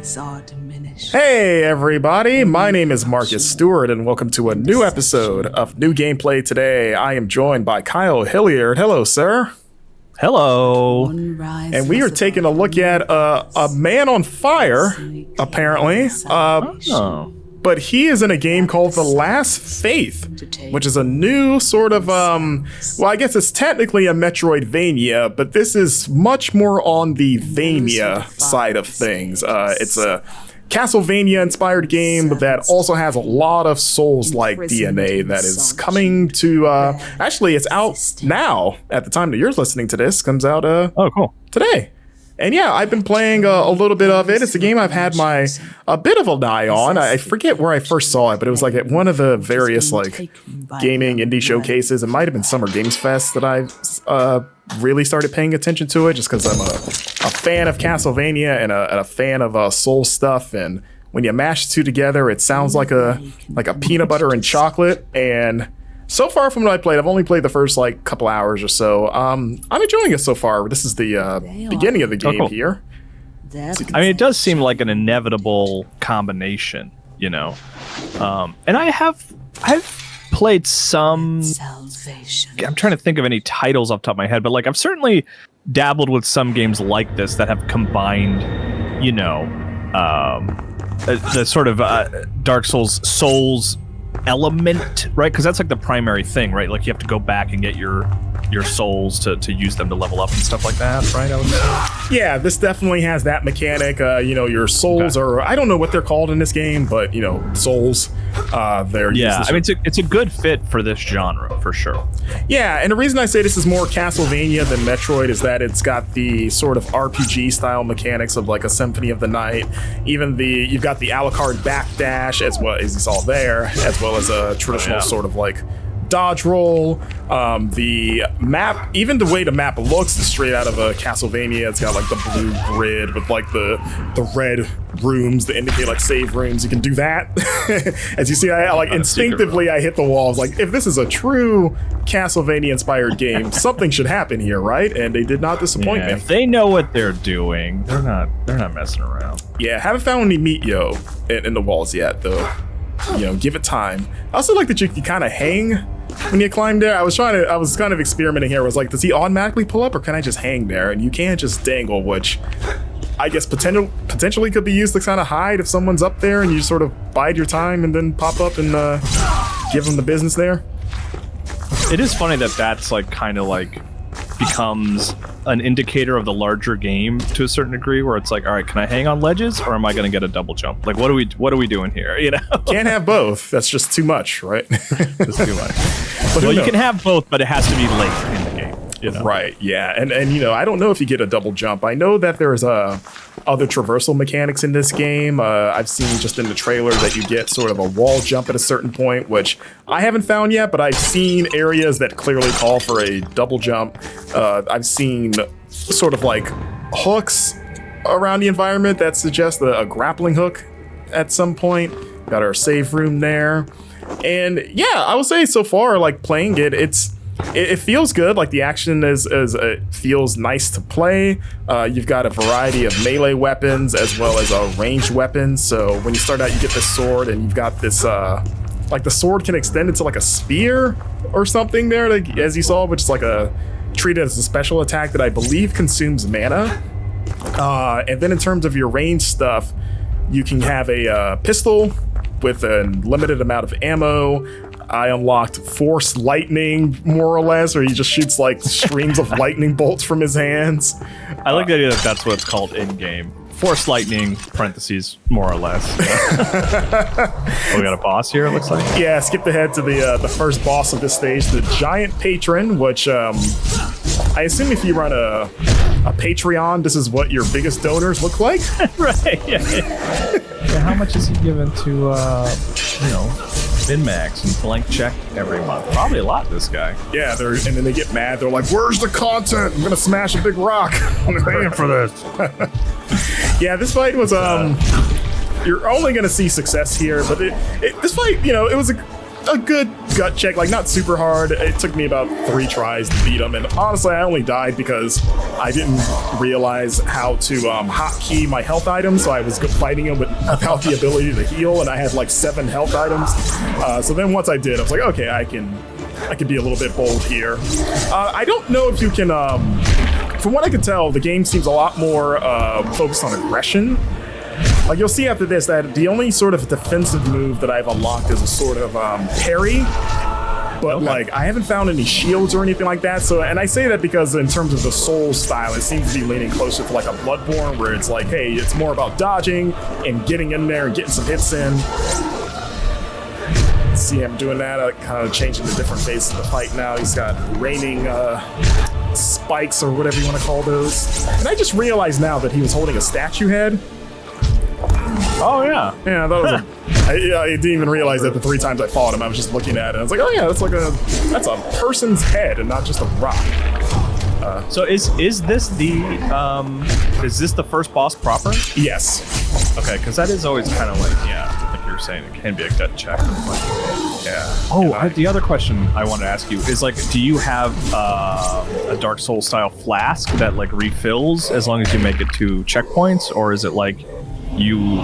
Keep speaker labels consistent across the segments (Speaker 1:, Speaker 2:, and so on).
Speaker 1: Hey everybody, my name is Marcus Stewart and welcome to a new episode of New Gameplay Today. I am joined by Kyle Hilliard. Hello, sir.
Speaker 2: Hello.
Speaker 1: And we are taking a look at a man on fire, apparently. But he is in a game called The Last Faith, which is a new sort of, well, I guess it's technically a Metroidvania, but this is much more on the Vania side of things. It's a Castlevania-inspired game that also has a lot of Soulslike DNA that is coming to, actually, it's out now, at the time that you're listening to this, comes out,
Speaker 2: oh, cool.
Speaker 1: Today. And yeah, I've been playing a little bit of it. It's a game I've had a bit of an eye on. I forget where I first saw it, but it was like at one of the various like gaming indie showcases. It might have been Summer Games Fest that I really started paying attention to it, just because I'm a fan of Castlevania and a fan of Soul stuff. And when you mash the two together, it sounds like a peanut butter and chocolate. And so far from what I played, I've only played the first like couple hours or so. I'm enjoying it so far. This is the beginning of the game here.
Speaker 2: I mean, it does seem like an inevitable combination, you know. And I've played some. I'm trying to think of any titles off the top of my head, but like I've certainly dabbled with some games like this that have combined, you know, the sort of Dark Souls element, right? Because that's like the primary thing, right? Like you have to go back and get your souls to use them to level up and stuff like that, right? I would say.
Speaker 1: Yeah, this definitely has that mechanic. You know, your souls are, I don't know what they're called in this game, but you know, souls. They're
Speaker 2: I mean, it's a good fit for this genre for sure.
Speaker 1: Yeah, and the reason I say this is more Castlevania than Metroid is that it's got the sort of RPG style mechanics of like a Symphony of the Night. Even you've got the a la carte backdash as well as you saw there, as well as a traditional sort of like dodge roll. The map, even the way the map looks is straight out of a Castlevania. It's got like the blue grid with like the red rooms that indicate like save rooms. You can do that. As you see, I like instinctively I hit the walls. Like if this is a true Castlevania inspired game, something should happen here, right? And they did not disappoint me.
Speaker 2: If they know what they're doing, they're not messing around.
Speaker 1: Yeah, haven't found any meat in the walls yet though. You know, give it time. I also like that you can kind of hang when you climb there. I was kind of experimenting here. I was like, does he automatically pull up or can I just hang there? And you can't just dangle, which I guess potentially could be used to kind of hide if someone's up there and you sort of bide your time and then pop up and give them the business there.
Speaker 2: It is funny that that's like kind of like becomes an indicator of the larger game to a certain degree, where it's like, all right, can I hang on ledges or am I going to get a double jump? Like, what are we doing here? You know,
Speaker 1: can't have both. That's just too much, right?
Speaker 2: It's too much. Well, you can have both, but it has to be late in the game. You know?
Speaker 1: Right. Yeah. And you know, I don't know if you get a double jump. I know that there's other traversal mechanics in this game. I've seen just in the trailer that you get sort of a wall jump at a certain point, which I haven't found yet, but I've seen areas that clearly call for a double jump. I've seen sort of like hooks around the environment that suggest a grappling hook at some point. Got our save room there. And yeah, I would say so far, like playing it, it feels good. Like the action feels nice to play. You've got a variety of melee weapons as well as ranged weapons. So when you start out, you get this sword, and you've got this like the sword can extend into like a spear or something there, like, as you saw, which is like treated as a special attack that I believe consumes mana. And then in terms of your range stuff, you can have a pistol with a limited amount of ammo. I unlocked Force Lightning, more or less, or he just shoots like streams of lightning bolts from his hands.
Speaker 2: I like the idea that that's what it's called in-game. Force Lightning, parentheses, more or less. We got a boss here, it looks like.
Speaker 1: Yeah, skip ahead to the first boss of this stage, the Giant Patron, which I assume if you run a Patreon, this is what your biggest donors look like.
Speaker 2: Right, yeah. How much is he given to, Min-Max and Blank Check every month? Probably a lot, this guy.
Speaker 1: Yeah, and then they get mad. They're like, where's the content? I'm going to smash a big rock. I'm paying for this. Yeah, this fight was, you're only going to see success here, but this fight, it was a good gut check, like not super hard. It took me about 3 tries to beat him, and honestly, I only died because I didn't realize how to hotkey my health items, so I was fighting him without the ability to heal, and I had like 7 health items. So then once I did, I was like, okay, I can be a little bit bold here. I don't know if you can, from what I can tell, the game seems a lot more focused on aggression. Like you'll see after this that the only sort of defensive move that I've unlocked is a sort of parry, but like I haven't found any shields or anything like that. So, and I say that because in terms of the Souls style, it seems to be leaning closer to like a Bloodborne, where it's like, hey, it's more about dodging and getting in there and getting some hits in. See him doing that, kind of changing the different phases of the fight now. He's got raining spikes or whatever you want to call those. And I just realized now that he was holding a statue head.
Speaker 2: Oh, yeah.
Speaker 1: Yeah, that was I didn't even realize that the 3 times I fought him. I was just looking at it. I was like, oh yeah, that's a person's head and not just a rock.
Speaker 2: So is this the first boss proper?
Speaker 1: Yes.
Speaker 2: Okay, because that is always kind of like, yeah, like you were saying, it can be a gut check.
Speaker 1: Yeah.
Speaker 2: Oh, the other question I wanted to ask you is like, do you have a Dark Souls style flask that like refills as long as you make it to checkpoints, or is it like you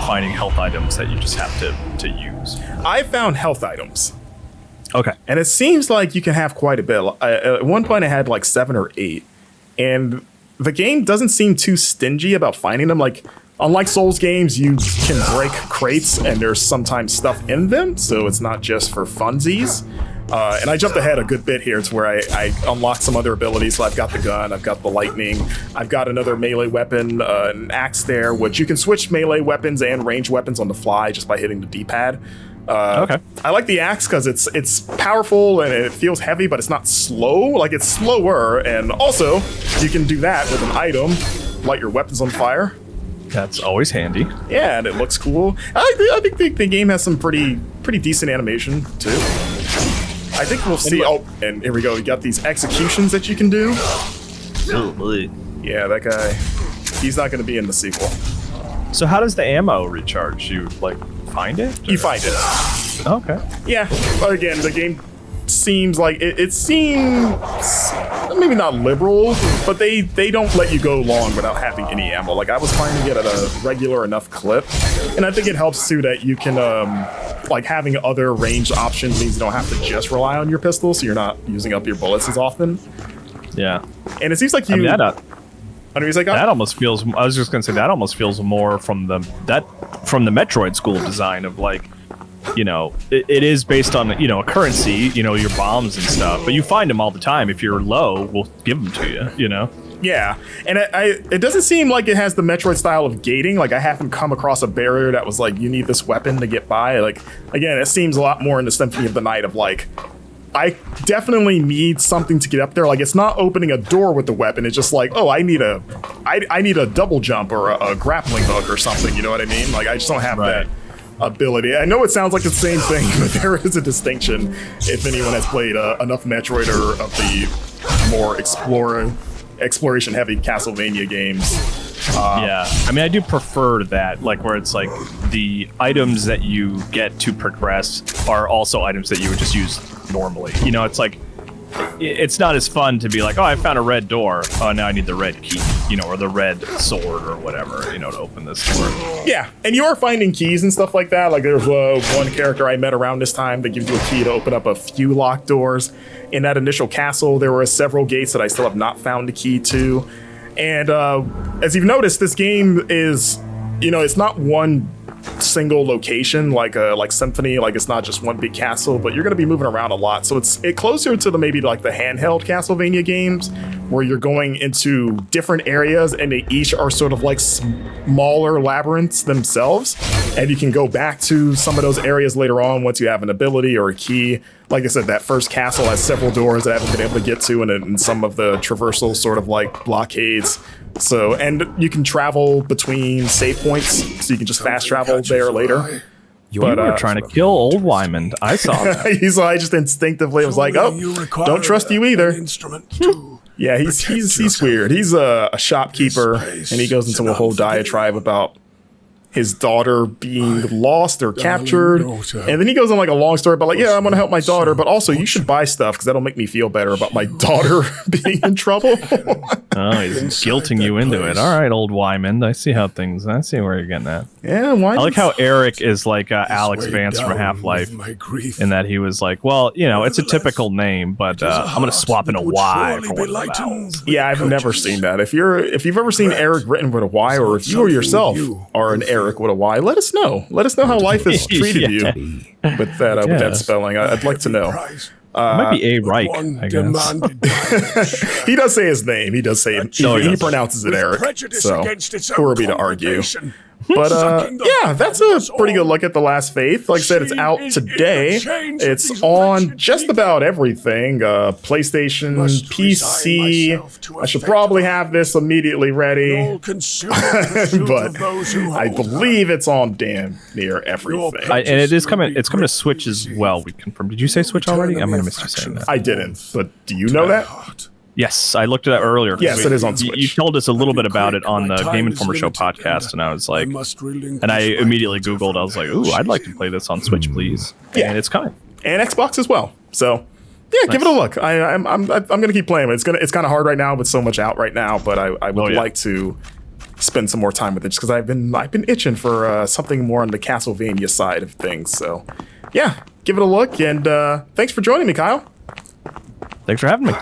Speaker 2: finding health items that you just have to use?
Speaker 1: I found health items.
Speaker 2: Okay.
Speaker 1: And it seems like you can have quite a bit. At one point I had like 7 or 8. And the game doesn't seem too stingy about finding them. Like, unlike Souls games, you can break crates and there's sometimes stuff in them. So it's not just for funsies. And I jumped ahead a good bit here to where I unlocked some other abilities. So I've got the gun, I've got the lightning, I've got another melee weapon, an axe there, which you can switch melee weapons and ranged weapons on the fly just by hitting the D-pad.
Speaker 2: Okay.
Speaker 1: I like the axe because it's powerful and it feels heavy, but it's not slow. Like, it's slower, and also you can do that with an item, light your weapons on fire.
Speaker 2: That's always handy.
Speaker 1: Yeah, and it looks cool. I think the game has some pretty decent animation too. I think we'll see. Oh, and here we go. You got these executions that you can do.
Speaker 2: Oh, boy.
Speaker 1: Yeah, that guy. He's not going to be in the sequel.
Speaker 2: So how does the ammo recharge? You like find it?
Speaker 1: You find it.
Speaker 2: Okay.
Speaker 1: Yeah. Again, the game seems like it seems maybe not liberal, but they don't let you go long without having any ammo. Like, I was finding it at a regular enough clip, and I think it helps too that you can like having other ranged options means you don't have to just rely on your pistol, so you're not using up your bullets as often.
Speaker 2: Yeah.
Speaker 1: And it seems like you.
Speaker 2: That almost feels. I was just gonna say that almost feels more from the Metroid school of design of like, you know, it is based on, you know, a currency, you know, your bombs and stuff, but you find them all the time. If you're low, we'll give them to you, you know.
Speaker 1: Yeah, and it doesn't seem like it has the Metroid style of gating. Like, I haven't come across a barrier that was like, you need this weapon to get by. Like, again, it seems a lot more in the Symphony of the Night of like, I definitely need something to get up there. Like, it's not opening a door with the weapon. It's just like, oh, I need a double jump or a grappling hook or something. You know what I mean? Like, I just don't have that ability. I know it sounds like the same thing, but there is a distinction if anyone has played enough Metroid or of the more exploration-heavy Castlevania games.
Speaker 2: Yeah, I mean, I do prefer that, like, where it's like the items that you get to progress are also items that you would just use normally. You know, it's like, it's not as fun to be like, oh, I found a red door. Oh, now I need the red key, you know, or the red sword or whatever, you know, to open this door.
Speaker 1: Yeah, and you are finding keys and stuff like that. Like, there's one character I met around this time that gives you a key to open up a few locked doors. In that initial castle, there were several gates that I still have not found a key to. And as you've noticed, this game is, you know, it's not one single location like Symphony. Like, it's not just one big castle, but you're going to be moving around a lot. So it's closer to the maybe like the handheld Castlevania games, where you're going into different areas and they each are sort of like smaller labyrinths themselves. And you can go back to some of those areas later on once you have an ability or a key. Like I said, that first castle has several doors that I haven't been able to get to, and some of the traversal sort of like blockades. So, and you can travel between save points, so you can just fast travel there later.
Speaker 2: You were trying to kill old Wyman. I saw that.
Speaker 1: So I just instinctively was like, oh, don't trust you either. Yeah, he's weird. He's a shopkeeper, and he goes into a whole diatribe about his daughter being lost or captured. And then he goes on like a long story about like, yeah, I'm going to help my daughter, but also you should buy stuff because that'll make me feel better about my daughter being in trouble.
Speaker 2: Oh, he's guilting you into it. All right, old Wyman. I see where you're getting at.
Speaker 1: Yeah, Wyman.
Speaker 2: I like how Eryk is like Alex Vance from Half-Life in that he was like, well, you know, it's a typical name, but I'm going to swap in a Y for one of the vowels.
Speaker 1: Yeah, I've never seen that. If you've ever seen Eryk written with a Y, or if you or yourself are an Eryk with a Y, let us know. Let us know how life has treated you with that spelling. I'd like to know.
Speaker 2: It might be Eryk, I guess.
Speaker 1: He does say his name. He does say he pronounces it Eryk. So who are we to argue? But yeah, that's a pretty good look at The Last Faith. Like I said, it's out today. It's on just about everything. PlayStation, PC. I should probably have this immediately ready. But I believe it's on damn near everything.
Speaker 2: And it is coming. It's coming to Switch as well. We confirmed. Did you say Switch already? I might have missed you saying that.
Speaker 1: I didn't. But do you know that?
Speaker 2: Yes, I looked at that earlier.
Speaker 1: Yes, it is on Switch.
Speaker 2: You told us a little bit about it on the Game Informer Show podcast, and I was like, and I immediately Googled. I was like, ooh, I'd like to play this on Switch, please. Yeah, and it's coming,
Speaker 1: and Xbox as well. So, yeah, nice. Give it a look. I'm gonna keep playing it. It's kind of hard right now with so much out right now, but I would like to spend some more time with it just because I've been itching for something more on the Castlevania side of things. So, yeah, give it a look, and thanks for joining me, Kyle.
Speaker 2: Thanks for having me.